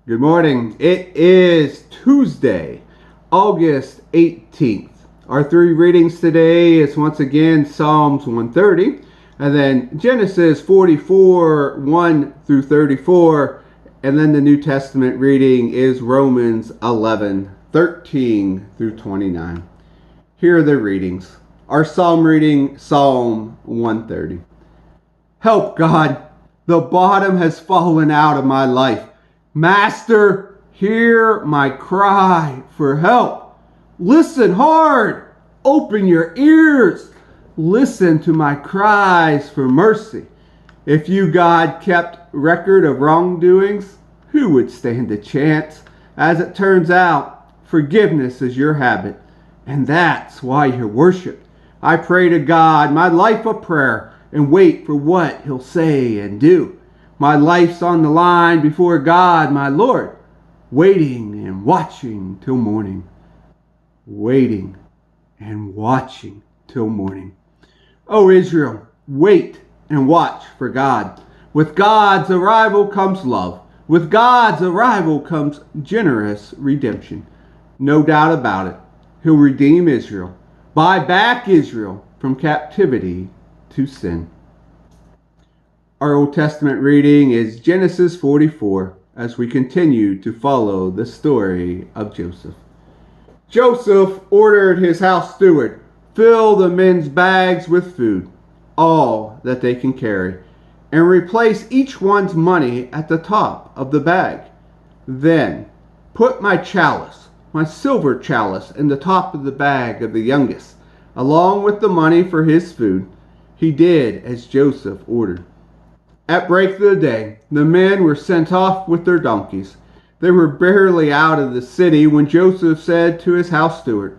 Good morning. It is Tuesday, August 18th. Our three readings today is once again Psalms 130, and then Genesis 44, 1 through 34, and then the New Testament reading is Romans 11, 13 through 29. Here are the readings. Our psalm reading, Psalm 130. Help, God! The bottom has fallen out of my life. Master, hear my cry for help. Listen hard. Open your ears. Listen to my cries for mercy. If you, God, kept record of wrongdoings, who would stand a chance? As it turns out, forgiveness is your habit, and that's why you're worshipped. I pray to God, my life a prayer, and wait for what he'll say and do. My life's on the line before God, my Lord, waiting and watching till morning. Waiting and watching till morning. O Israel, wait and watch for God. With God's arrival comes love. With God's arrival comes generous redemption. No doubt about it. He'll redeem Israel. Buy back Israel from captivity to sin. Our Old Testament reading is Genesis 44 as we continue to follow the story of Joseph. Joseph ordered his house steward, fill the men's bags with food, all that they can carry, and replace each one's money at the top of the bag. Then put my chalice, my silver chalice, in the top of the bag of the youngest, along with the money for his food. He did as Joseph ordered. At break of the day, the men were sent off with their donkeys. They were barely out of the city when Joseph said to his house steward,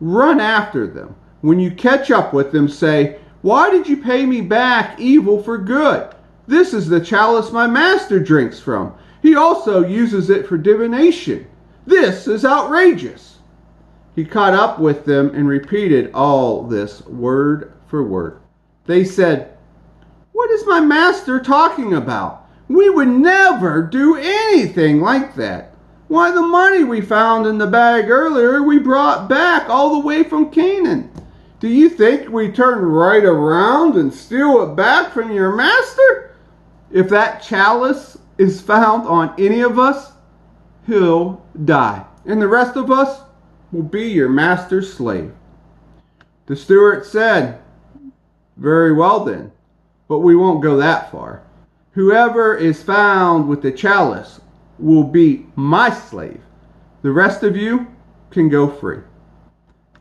"Run after them. When you catch up with them, say, 'Why did you pay me back evil for good? This is the chalice my master drinks from. He also uses it for divination. This is outrageous.'" He caught up with them and repeated all this word for word. They said, "What is my master talking about? We would never do anything like that. Why, the money we found in the bag earlier we brought back all the way from Canaan. Do you think we turn right around and steal it back from your master? If that chalice is found on any of us, he'll die, and the rest of us will be your master's slave." The steward said, "Very well then, but we won't go that far. Whoever is found with the chalice will be my slave. The rest of you can go free."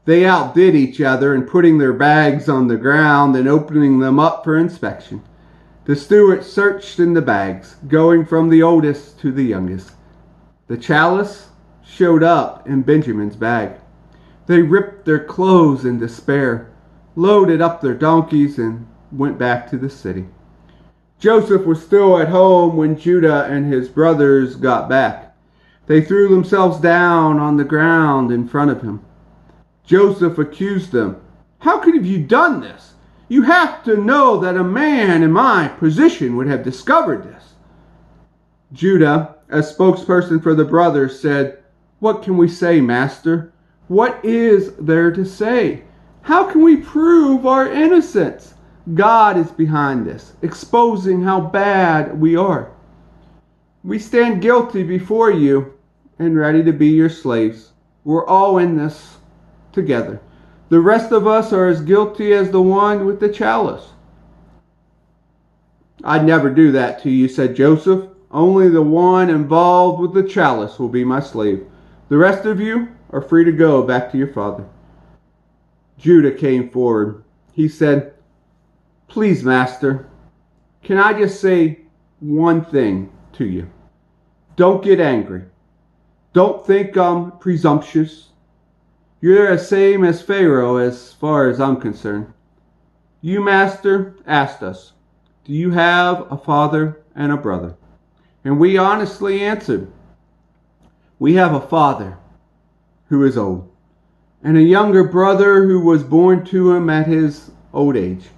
They outdid each other in putting their bags on the ground and opening them up for inspection. The steward searched in the bags, going from the oldest to the youngest. The chalice showed up in Benjamin's bag. They ripped their clothes in despair, loaded up their donkeys, and went back to the city. Joseph was still at home when Judah and his brothers got back. They threw themselves down on the ground in front of him. Joseph accused them. "How could have you done this? You have to know that a man in my position would have discovered this." Judah, as spokesperson for the brothers, said, "What can we say, Master? What is there to say? How can we prove our innocence? God is behind this, exposing how bad we are. We stand guilty before you and ready to be your slaves. We're all in this together. The rest of us are as guilty as the one with the chalice." "I'd never do that to you," said Joseph. "Only the one involved with the chalice will be my slave. The rest of you are free to go back to your father." Judah came forward. He said, "Please, Master, can I just say one thing to you? Don't get angry. Don't think I'm presumptuous. You're the same as Pharaoh as far as I'm concerned. You, Master, asked us, 'Do you have a father and a brother?' And we honestly answered, 'We have a father who is old, and a younger brother who was born to him at his old age.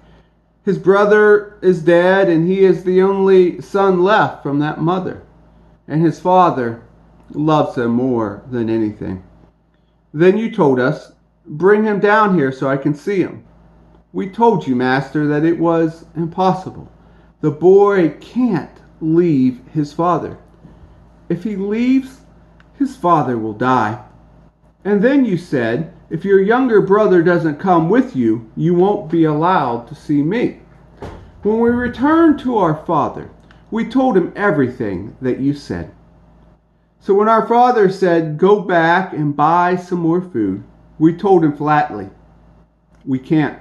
His brother is dead, and he is the only son left from that mother. And his father loves them more than anything. Then you told us, bring him down here so I can see him. We told you, Master, that it was impossible. The boy can't leave his father. If he leaves, his father will die. And then you said, if your younger brother doesn't come with you, you won't be allowed to see me. When we returned to our father, we told him everything that you said. So when our father said, go back and buy some more food, we told him flatly, we can't.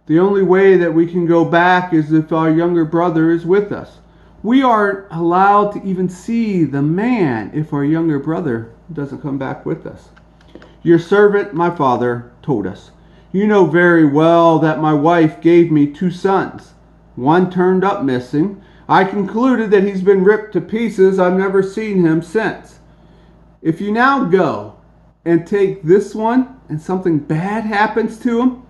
The only way that we can go back is if our younger brother is with us. We aren't allowed to even see the man if our younger brother doesn't come back with us. Your servant, my father, told us, you know very well that my wife gave me 2 sons. One turned up missing. I concluded that he's been ripped to pieces. I've never seen him since. If you now go and take this one and something bad happens to him,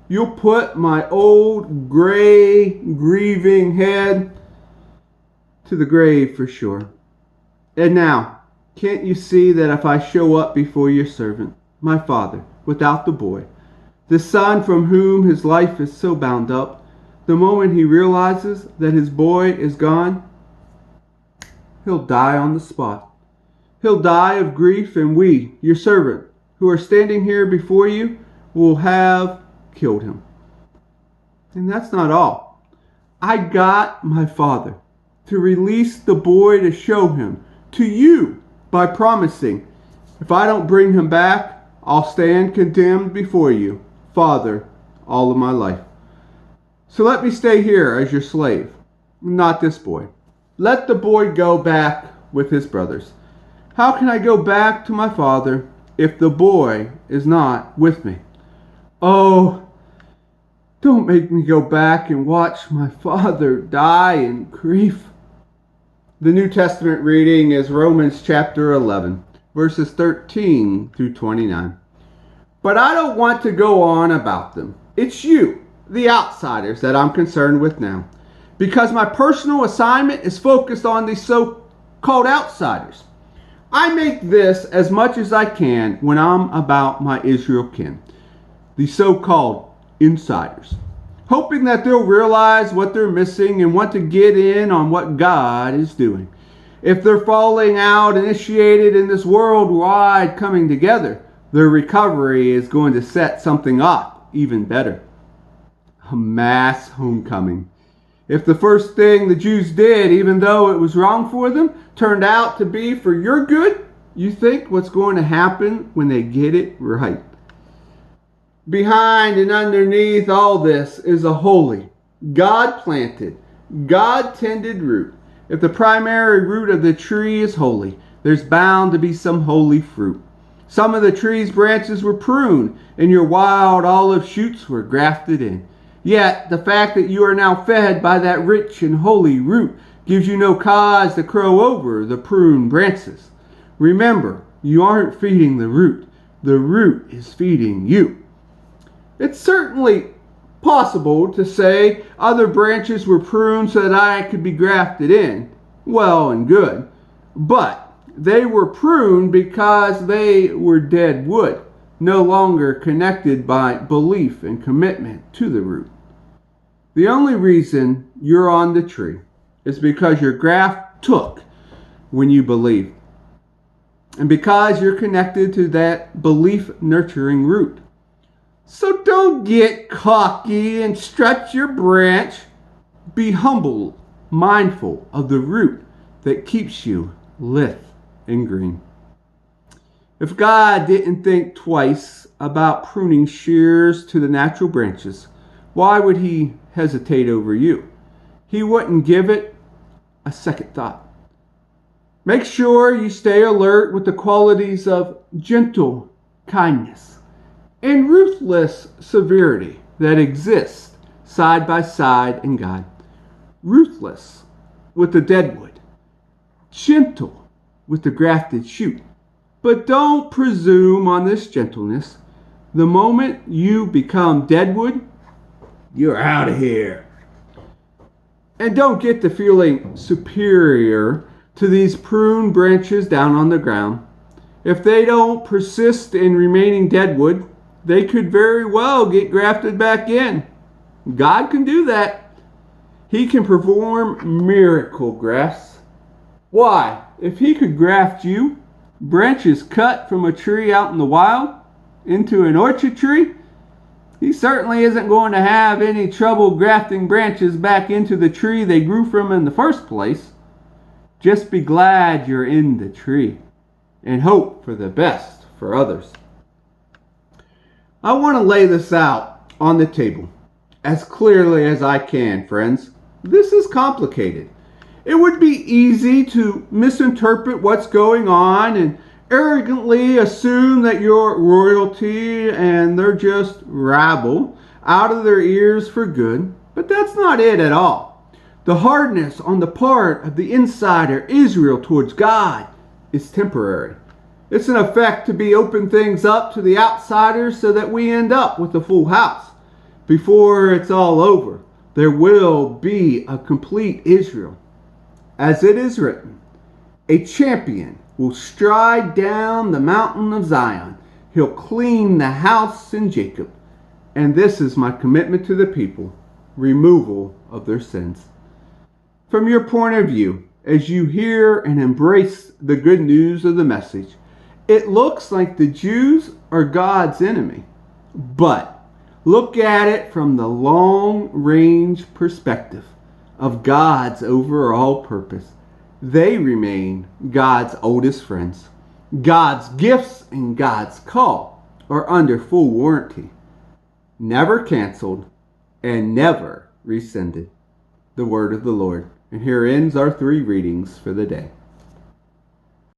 you'll put my old gray, grieving head to the grave for sure. And now, can't you see that if I show up before your servant, my father, without the boy, the son from whom his life is so bound up, the moment he realizes that his boy is gone, he'll die on the spot. He'll die of grief, and we, your servant, who are standing here before you, will have killed him. And that's not all. I got my father to release the boy to show him to you by promising, if I don't bring him back, I'll stand condemned before you, Father, all of my life. So let me stay here as your slave, not this boy. Let the boy go back with his brothers. How can I go back to my father if the boy is not with me? Oh, don't make me go back and watch my father die in grief. The New Testament reading is Romans chapter 11, verses 13 through 29. But I don't want to go on about them. It's you, the outsiders, that I'm concerned with now, because my personal assignment is focused on these so-called outsiders. I make this as much as I can when I'm about my Israel kin, the so-called insiders, hoping that they'll realize what they're missing and want to get in on what God is doing. If they're falling out initiated in this worldwide coming together, their recovery is going to set something up even better. A mass homecoming. If the first thing the Jews did, even though it was wrong for them, turned out to be for your good, you think what's going to happen when they get it right? Behind and underneath all this is a holy, God-planted, God-tended root. If the primary root of the tree is holy, there's bound to be some holy fruit. Some of the tree's branches were pruned, and your wild olive shoots were grafted in. Yet, the fact that you are now fed by that rich and holy root gives you no cause to crow over the pruned branches. Remember, you aren't feeding the root is feeding you. It's certainly possible to say other branches were pruned so that I could be grafted in. Well and good. But they were pruned because they were dead wood, no longer connected by belief and commitment to the root. The only reason you're on the tree is because your graft took when you believed. And because you're connected to that belief-nurturing root. So don't get cocky and stretch your branch. Be humble, mindful of the root that keeps you lithe and green. If God didn't think twice about pruning shears to the natural branches, why would he hesitate over you? He wouldn't give it a second thought. Make sure you stay alert with the qualities of gentle kindness and ruthless severity that exist side by side in God. Ruthless with the deadwood, gentle with the grafted shoot. But don't presume on this gentleness. The moment you become deadwood, you're out of here. And don't get the feeling superior to these prune branches down on the ground. If they don't persist in remaining deadwood, they could very well get grafted back in. God can do that. He can perform miracle grafts. Why? If he could graft you, branches cut from a tree out in the wild, into an orchard tree, he certainly isn't going to have any trouble grafting branches back into the tree they grew from in the first place. Just be glad you're in the tree and hope for the best for others. I want to lay this out on the table as clearly as I can, friends. This is complicated. It would be easy to misinterpret what's going on and arrogantly assume that you're royalty and they're just rabble out of their ears for good, but that's not it at all. The hardness on the part of the insider Israel towards God is temporary. It's an effect to be open things up to the outsiders so that we end up with a full house. Before it's all over, there will be a complete Israel. As it is written, a champion will stride down the mountain of Zion. He'll clean the house in Jacob. And this is my commitment to the people, removal of their sins. From your point of view, as you hear and embrace the good news of the message, it looks like the Jews are God's enemy. But look at it from the long-range perspective of God's overall purpose. They remain God's oldest friends. God's gifts and God's call are under full warranty, never canceled and never rescinded. The word of the Lord. And here ends our 3 readings for the day.